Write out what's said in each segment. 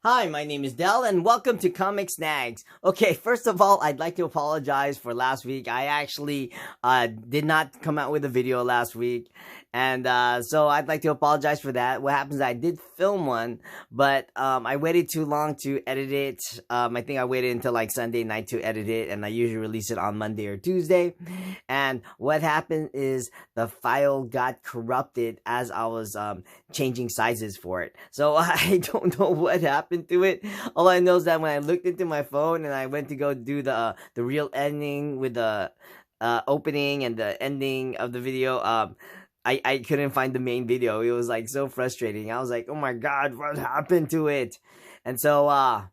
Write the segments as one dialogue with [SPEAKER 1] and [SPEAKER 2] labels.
[SPEAKER 1] Hi, my name is Dell, and welcome to Comic Snags. Okay, first of all, I'd like to apologize for last week. I actually did not come out with a video last week, and so I'd like to apologize for that. What happens is I did film one, but I waited too long to edit it. I think I waited until like Sunday night to edit it, and I usually release it on Monday or Tuesday. And what happened is the file got corrupted as I was changing sizes for it. So I don't know what happened to it. All I know is that when I looked into my phone and I went to go do the real ending with the opening and the ending of the video, I couldn't find the main video. It was like so frustrating. I was like, oh my god, what happened to it? And so I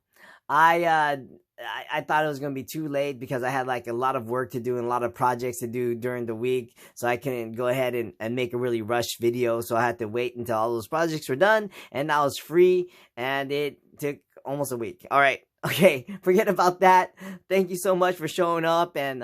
[SPEAKER 1] thought it was gonna be too late because I had like a lot of work to do and a lot of projects to do during the week, so I couldn't go ahead and make a really rushed video. So I had to wait until all those projects were done, and I was free, and it took almost a week. All right. Okay, forget about that. Thank you so much for showing up, and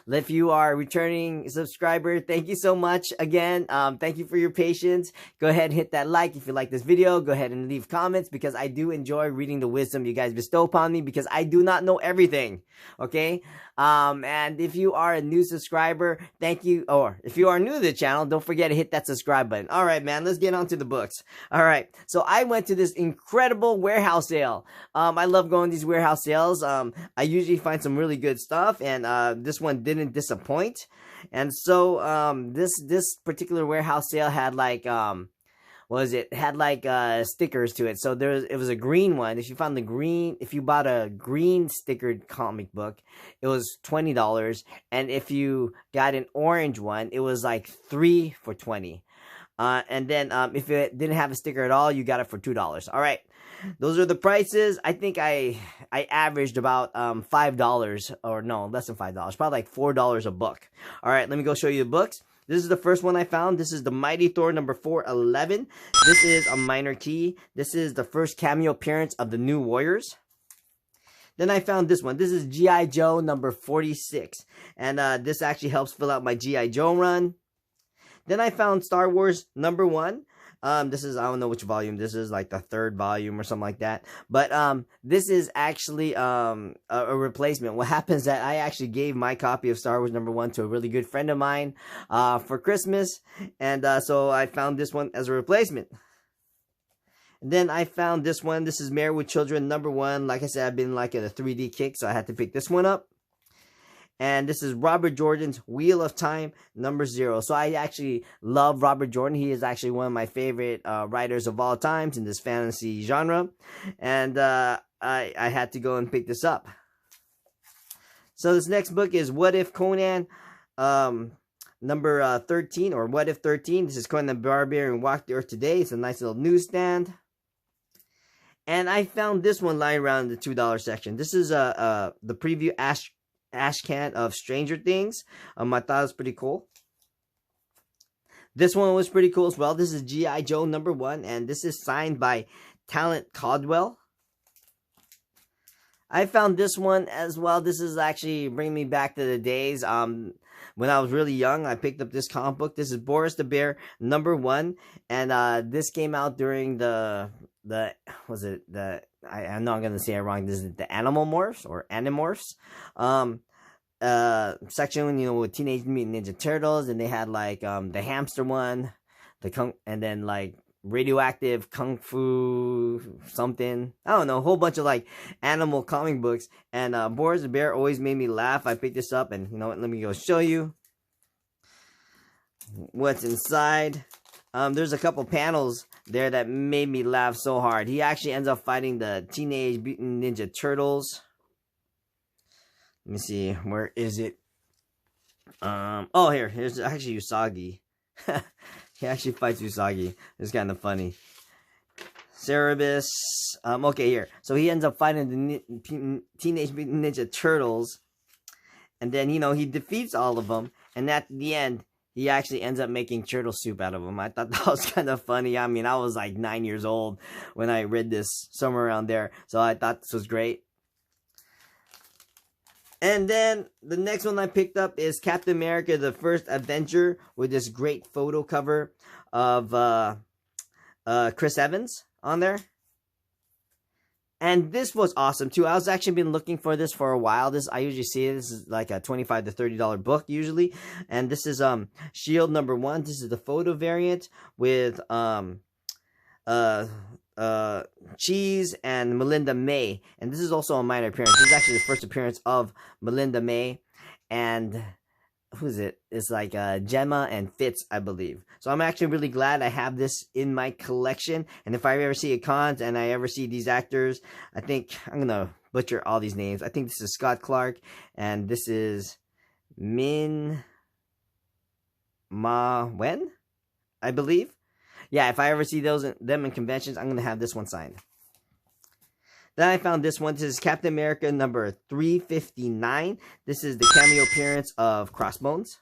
[SPEAKER 1] if you are a returning subscriber, thank you so much again. Thank you for your patience. Go ahead and hit that like if you like this video. Go ahead and leave comments because I do enjoy reading the wisdom you guys bestow upon me because I do not know everything. Okay? And if you are a new subscriber, thank you. Or if you are new to the channel, don't forget to hit that subscribe button. All right, man, let's get on to the books. All right, so I went to this incredible warehouse sale. I love going to these warehouse sales. I usually find some really good stuff, and this one didn't disappoint. And so this particular warehouse sale had like had like stickers to it. So it was a green one. If you bought a green stickered comic book, it was $20, and if you got an orange one, it was like 3 for $20. And then if it didn't have a sticker at all, you got it for $2. All right, those are the prices. I think I averaged about $5, or no, less than $5, probably like $4 a book. All right, let me go show you the books. This is the first one I found. This is the Mighty Thor number 411. This is a minor key. This is the first cameo appearance of the New Warriors. Then I found this one. This is G.I. Joe number 46. And this actually helps fill out my G.I. Joe run. Then I found Star Wars number 1. This is, I don't know which volume this is, like the 3rd volume or something like that. But this is actually a replacement. What happens is that I actually gave my copy of Star Wars number 1 to a really good friend of mine for Christmas. And so I found this one as a replacement. And then I found this one. This is Married with Children number 1. Like I said, I've been like at a 3D kick, so I had to pick this one up. And this is Robert Jordan's Wheel of Time number 0. So I actually love Robert Jordan. He is actually one of my favorite writers of all times in this fantasy genre. And I had to go and pick this up. So this next book is What If Conan number 13, or What If 13. This is Conan the Barbarian Walked the Earth Today. It's a nice little newsstand. And I found this one lying around the $2 section. This is the preview ash can of Stranger Things. I thought it was pretty cool. This one was pretty cool as well. This is G.I. Joe number 1, and this is signed by Talent Caldwell. I found this one as well. This is actually bringing me back to the days when I was really young. I picked up this comic book. This is Boris the Bear number 1, and this came out during I'm not gonna say it wrong. This is the Animorphs or Animorphs section, with Teenage Mutant Ninja Turtles, and they had like the hamster one, and then like Radioactive Kung Fu something. I don't know, a whole bunch of like animal comic books. And Boris the Bear always made me laugh. I picked this up, and you know what? Let me go show you what's inside. There's a couple panels there that made me laugh so hard. He actually ends up fighting the Teenage Mutant Ninja Turtles. Let me see, where is it? Oh, here's actually Usagi. He actually fights Usagi. It's kind of funny. Cerebus. Okay, here. So he ends up fighting the Teenage Mutant Ninja Turtles, and then he defeats all of them, and at the end, he actually ends up making turtle soup out of them. I thought that was kind of funny. I mean, I was like 9 years old when I read this, somewhere around there. So I thought this was great. And then the next one I picked up is Captain America, the First Avenger, with this great photo cover of Chris Evans on there. And this was awesome too. I was actually been looking for this for a while. I usually see it. This is like a $25 to $30 book usually. And this is Shield #1. This is the photo variant with Cheese and Melinda May. And this is also a minor appearance. This is actually the first appearance of Melinda May. And who's it? It's like Gemma and Fitz, I believe. So I'm actually really glad I have this in my collection. And if I ever see a cons and I ever see these actors, I think I'm gonna butcher all these names. I think this is Scott Clark and this is Min Ma Wen, I believe. Yeah, if I ever see them in conventions, I'm gonna have this one signed. Then I found this one. This is Captain America number 359. This is the cameo appearance of Crossbones.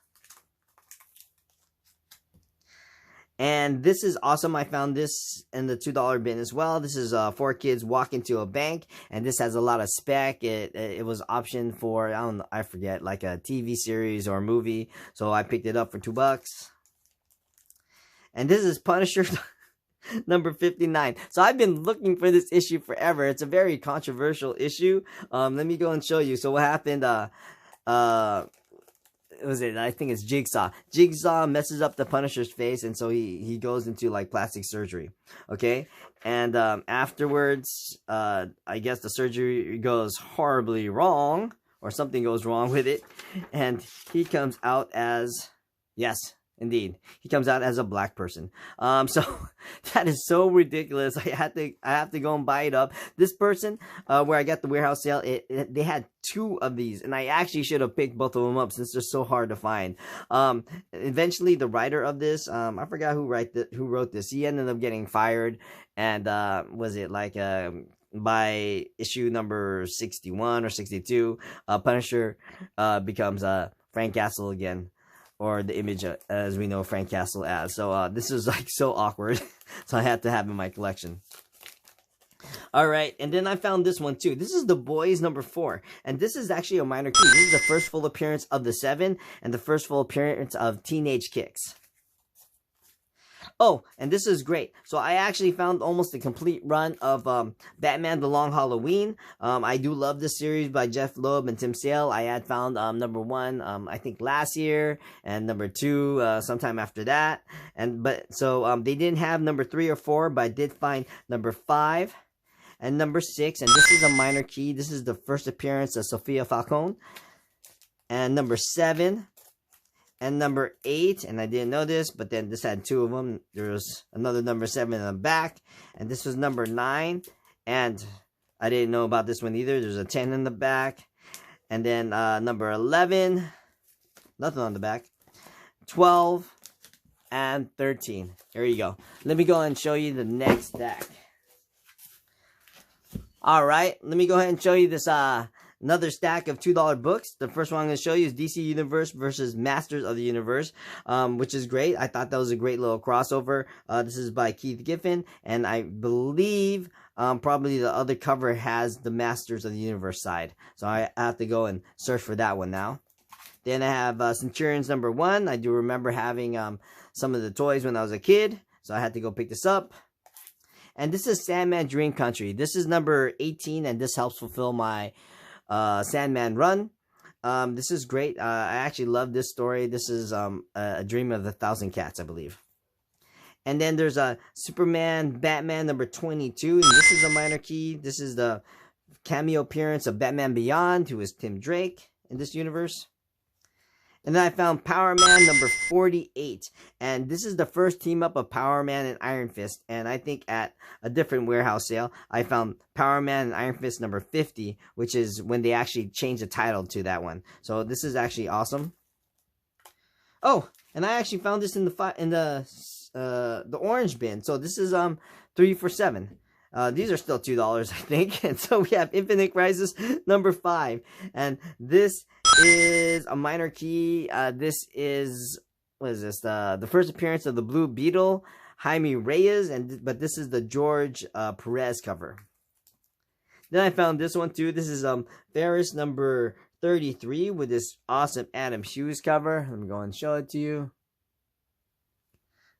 [SPEAKER 1] And this is awesome. I found this in the $2 bin as well. This is 4 kids walk into a bank. And this has a lot of spec. It was optioned for, I don't know, I forget, like a TV series or a movie. So I picked it up for $2. And this is Punisher number 59. So I've been looking for this issue forever. It's a very controversial issue. Let me go and show you. So what happened, was it? I think it's Jigsaw. Jigsaw messes up the Punisher's face, and so he goes into like plastic surgery. Okay, and afterwards, I guess the surgery goes horribly wrong, or something goes wrong with it, and he comes out as, yes, indeed, he comes out as a black person. So that is so ridiculous. I have to go and buy it up. This person, where I got the warehouse sale, they had 2 of these, and I actually should have picked both of them up since they're so hard to find. Eventually, the writer of this, I forgot who wrote this. He ended up getting fired, and was it like by issue number 61 or 62, Punisher becomes Frank Castle again. Or the Image, as we know Frank Castle as. So this is like so awkward. So I had to have in my collection. Alright, and then I found this one too. This is The Boys number 4. And this is actually a minor key. This is the first full appearance of the 7 and the first full appearance of Teenage Kicks. Oh, and this is great. So I actually found almost a complete run of Batman The Long Halloween. I do love this series by Jeff Loeb and Tim Sale. I had found number 1, I think last year, and number 2 sometime after that. So they didn't have number 3 or 4, but I did find number 5 and number 6. And this is a minor key. This is the first appearance of Sophia Falcone. And number 7. And number 8, and I didn't know this, but then this had 2 of them. There was another number 7 in the back, and this was number 9, and I didn't know about this one either. There's a 10 in the back, and then number 11, nothing on the back, 12, and 13. There you go. Let me go and show you the next stack. Alright, let me go ahead and show you this another stack of $2 books. The first one I'm going to show you is DC Universe versus Masters of the Universe, which is great. I thought that was a great little crossover. This is by Keith Giffen, and I believe probably the other cover has the Masters of the Universe side. So I have to go and search for that one now. Then I have Centurions number 1. I do remember having some of the toys when I was a kid, so I had to go pick this up. And this is Sandman Dream Country. This is number 18, and this helps fulfill my Sandman run. This is great. I actually love this story. This is a Dream of a Thousand Cats, I believe. And then there's a Superman Batman number 22, and this is a minor key. This is the cameo appearance of Batman Beyond, who is Tim Drake in this universe. And then I found Power Man number 48. And this is the first team up of Power Man and Iron Fist. And I think at a different warehouse sale, I found Power Man and Iron Fist number 50, which is when they actually changed the title to that one. So this is actually awesome. Oh, and I actually found this in the orange bin. So this is 3 for $7. These are still $2, I think. And so we have Infinite Crisis number 5. And this is a minor key. This is, what is this? The first appearance of the Blue Beetle, Jaime Reyes, but this is the George Perez cover. Then I found this one too. This is Ferris number 33 with this awesome Adam Hughes cover. Let me go and show it to you.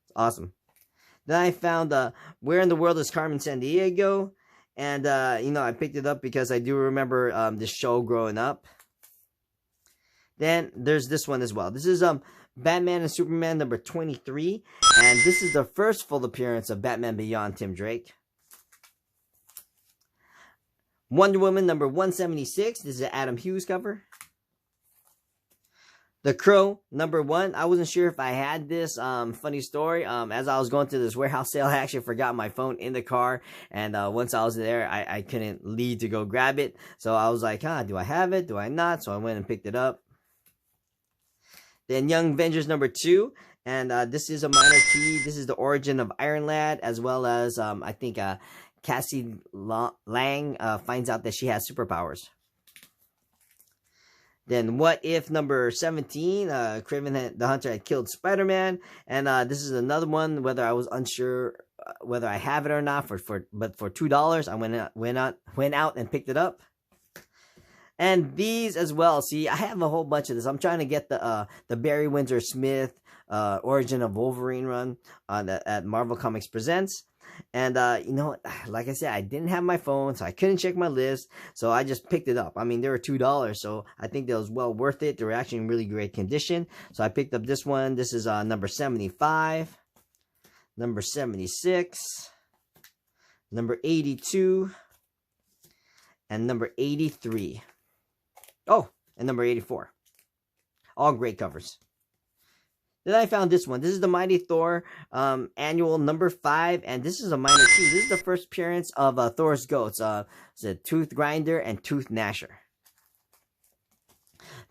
[SPEAKER 1] It's awesome. Then I found Where in the World is Carmen Sandiego? And you know, I picked it up because I do remember the show growing up. Then there's this one as well. This is Batman and Superman number 23, and this is the first full appearance of Batman Beyond Tim Drake. Wonder Woman number 176. This is an Adam Hughes cover. The Crow number 1. I wasn't sure if I had this. Funny story. As I was going to this warehouse sale, I actually forgot my phone in the car. And once I was there, I couldn't leave to go grab it. So I was like, do I have it? Do I not? So I went and picked it up. Then Young Avengers number 2. And this is a minor key. This is the origin of Iron Lad, as well as, I think, Cassie Lang finds out that she has superpowers. Then What If number 17, Kraven the Hunter had killed Spider-Man, and this is another one. Whether I was unsure whether I have it or not, but for $2, I went out and picked it up. And these as well. See, I have a whole bunch of this. I'm trying to get the Barry Windsor Smith Origin of Wolverine run at Marvel Comics Presents. And, you know, like I said, I didn't have my phone, so I couldn't check my list, so I just picked it up. I mean, they were $2, so I think that was well worth it. They were actually in really great condition, so I picked up this one. This is number 75, number 76, number 82, and number 83. Oh, and number 84. All great covers. Then I found this one. This is the Mighty Thor annual number 5, and this is a minor key. This is the first appearance of Thor's goats. It's a Tooth Grinder and Tooth Gnasher.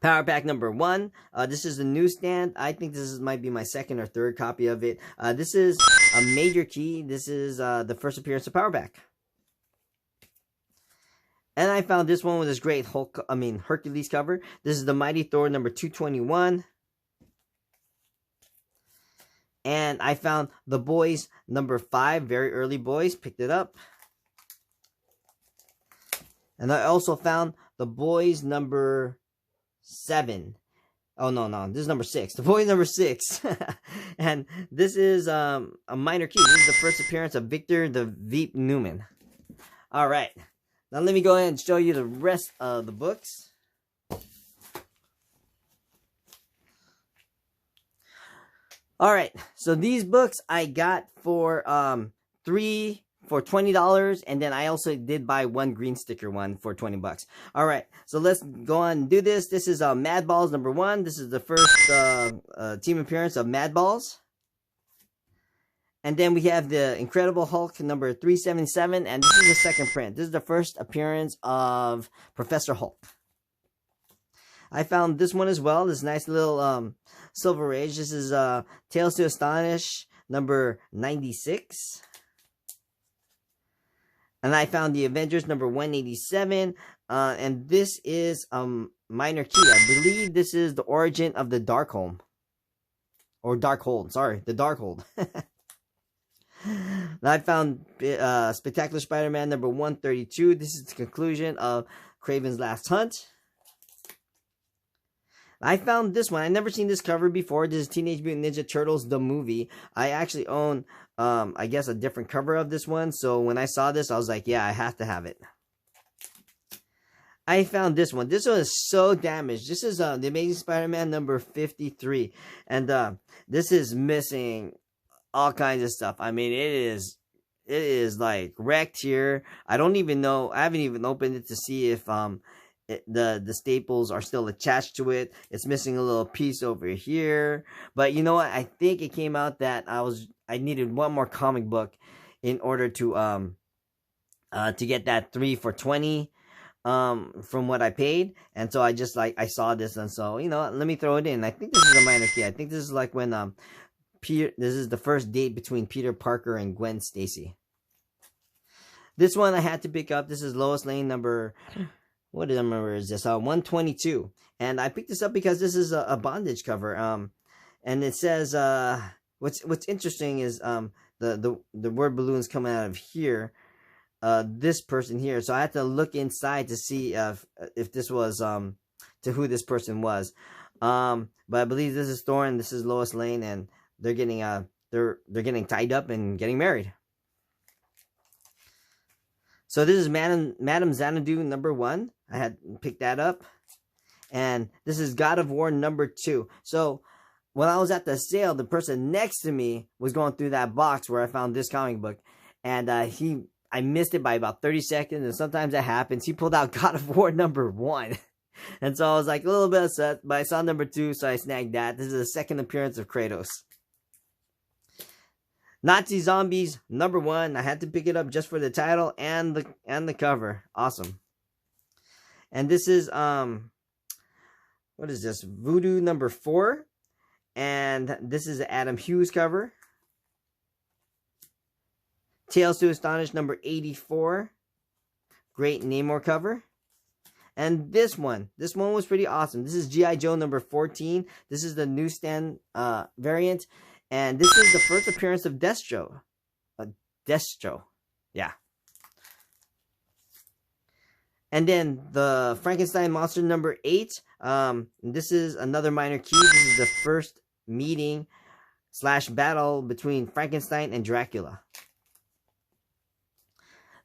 [SPEAKER 1] Power Pack number 1. This is the newsstand. I think this might be my second or third copy of it. This is a major key. This is the first appearance of Power Pack. And I found this one with this great Hercules cover. This is the Mighty Thor number 221. And I found The Boys number 5, very early Boys, picked it up. And I also found The Boys number 7. Oh, no, this is number 6. The Boys number 6. And this is a minor key. This is the first appearance of Victor the Veep Newman. All right. Now let me go ahead and show you the rest of the books. All right, so these books I got for $20, and then I also did buy one green sticker one for $20. All right, so let's go on and do this. This is Mad Balls number 1. This is the first team appearance of Mad Balls. And then we have the Incredible Hulk number 377, and this is the second print. This is the first appearance of Professor Hulk. I found this one as well. This nice little Silver Age. This is Tales to Astonish number 96. And I found the Avengers number 187. And this is minor key. I believe this is the origin of the Darkhold. Or Darkhold. Sorry, the Darkhold. I found Spectacular Spider-Man number 132. This is the conclusion of Kraven's Last Hunt. I found this one. I've never seen this cover before. This is Teenage Mutant Ninja Turtles, the movie. I actually own, I guess, a different cover of this one. So when I saw this, I was like, yeah, I have to have it. I found this one. This one is so damaged. This is The Amazing Spider-Man number 53. And this is missing all kinds of stuff. I mean, it is like wrecked here. I don't even know. I haven't even opened it to see if the staples are still attached to it. It's missing a little piece over here. But you know what? I think it came out that I needed one more comic book in order to get that 3 for $20 from what I paid. And so I just I saw this, and so, you know, let me throw it in. I think this is a minor key. I think this is like when this is the first date between Peter Parker and Gwen Stacy. This one I had to pick up. This is Lois Lane number, what number is this? 122. And I picked this up because this is a bondage cover. And it says, what's interesting is the word balloons coming out of here. This person here. So I had to look inside to see if this was to who this person was. But I believe this is Thor and this is Lois Lane, and they're getting they're getting tied up and getting married. So this is Madame Xanadu #1. I had picked that up. And this is God of War #2. So when I was at the sale, the person next to me was going through that box where I found this comic book. And I missed it by about 30 seconds. And sometimes that happens. He pulled out God of War #1. And so I was like a little bit upset. But I saw #2, so I snagged that. This is the second appearance of Kratos. Nazi Zombies #1. I had to pick it up just for the title and the cover. Awesome. And this is what is this? Voodoo #4. And this is the Adam Hughes cover. Tales to Astonish #84. Great Namor cover. And this one was pretty awesome. This is G.I. Joe #14. This is the newsstand variant. And this is the first appearance of Destro. Destro. Yeah. And then the Frankenstein Monster #8. This is another minor key. This is the first meeting / battle between Frankenstein and Dracula.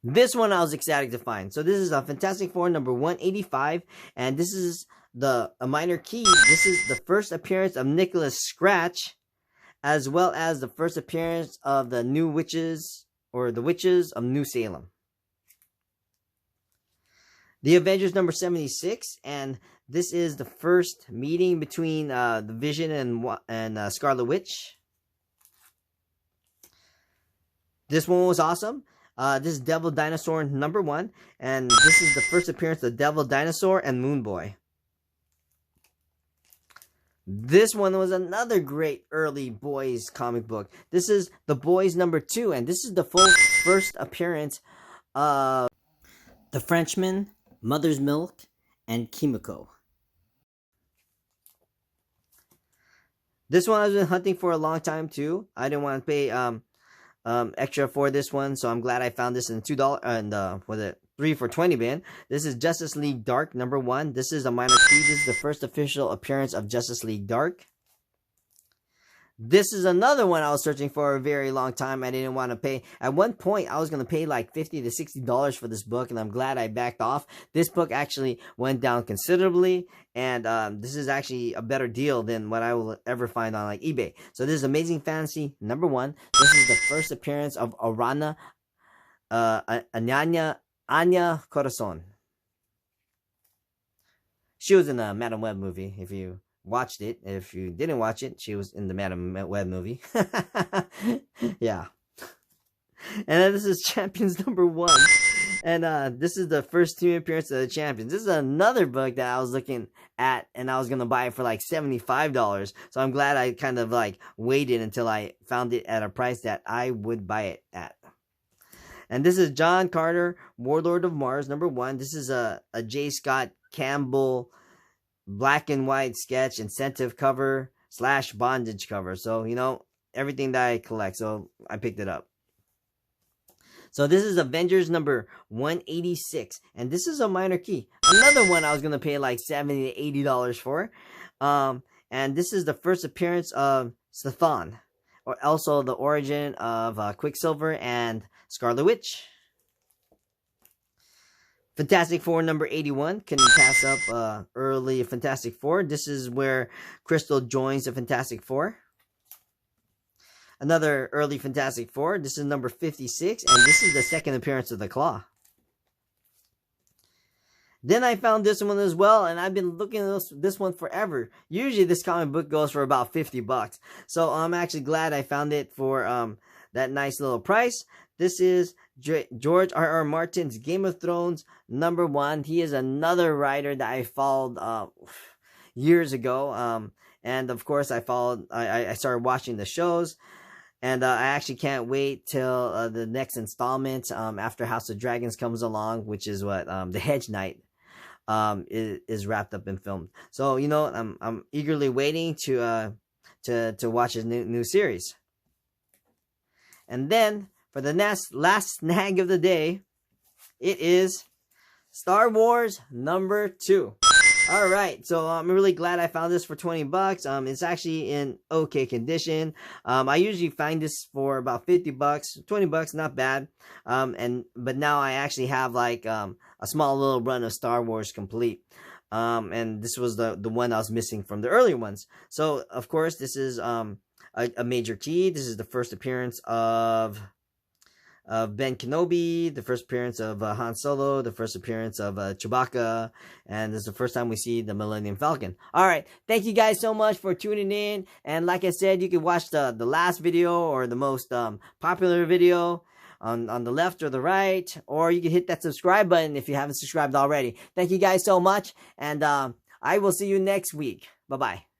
[SPEAKER 1] This one I was ecstatic to find. So this is a Fantastic Four #185. And this is a minor key. This is the first appearance of Nicholas Scratch, as well as the first appearance of the New Witches, or the Witches of New Salem. The Avengers #76, and this is the first meeting between the Vision and Scarlet Witch. This one was awesome. This is Devil Dinosaur #1, and this is the first appearance of Devil Dinosaur and Moon Boy. This one was another great early boys comic book. This is The Boys #2, and this is the first appearance of the Frenchman, Mother's Milk, and Kimiko. This one I've been hunting for a long time too. I didn't want to pay extra for this one, so I'm glad I found this in $2 and was it 3 for 20 bin. This is Justice League Dark #1. This is a minor key. This is the first official appearance of Justice League Dark. This is another one I was searching for a very long time. I didn't want to pay. At one point, I was going to pay like $50 to $60 for this book, and I'm glad I backed off. This book actually went down considerably, and this is actually a better deal than what I will ever find on like eBay. So this is Amazing Fantasy #1. This is the first appearance of Arana Anya Corazon. She was in the Madam Web movie, if you watched it. If you didn't watch it, she was in the Madam Web movie. Yeah. And then this is Champions #1. And this is the first team appearance of the Champions. This is another book that I was looking at, and I was going to buy it for like $75. So I'm glad I kind of like waited until I found it at a price that I would buy it at. And this is John Carter, Warlord of Mars #1. This is a J. Scott Campbell black and white sketch incentive cover / bondage cover. So, you know, everything that I collect. So I picked it up. So this is Avengers #186. And this is a minor key. Another one I was going to pay like $70 to $80 for. And this is the first appearance of Sathon, or also the origin of Quicksilver and Scarlet Witch. Fantastic Four #81. Can you pass up early Fantastic Four? This is where Crystal joins the Fantastic Four. Another early Fantastic Four. This is #56, and this is the second appearance of the Claw. Then I found this one as well, and I've been looking at this one forever. Usually this comic book goes for about $50. So I'm actually glad I found it for that nice little price. This is George R.R. Martin's Game of Thrones #1. He is another writer that I followed years ago. And of course I started watching the shows. And I actually can't wait till the next installment after House of Dragons comes along, which is what the Hedge Knight is wrapped up and filmed. So, you know, I'm eagerly waiting to watch his new series. And then for the last snag of the day, it is Star Wars #2. All right, so I'm really glad I found this for 20 bucks. It's actually in okay condition. I usually find this for about 50 bucks, 20 bucks, not bad. But now I actually have like a small little run of Star Wars complete. And this was the one I was missing from the earlier ones. So of course this is a major key. This is the first appearance of Ben Kenobi, the first appearance of Han Solo, the first appearance of Chewbacca, and this is the first time we see the Millennium Falcon. All right, thank you guys so much for tuning in, and like I said, you can watch the last video or the most popular video on the left or the right, or you can hit that subscribe button if you haven't subscribed already. Thank you guys so much, and I will see you next week. Bye-bye.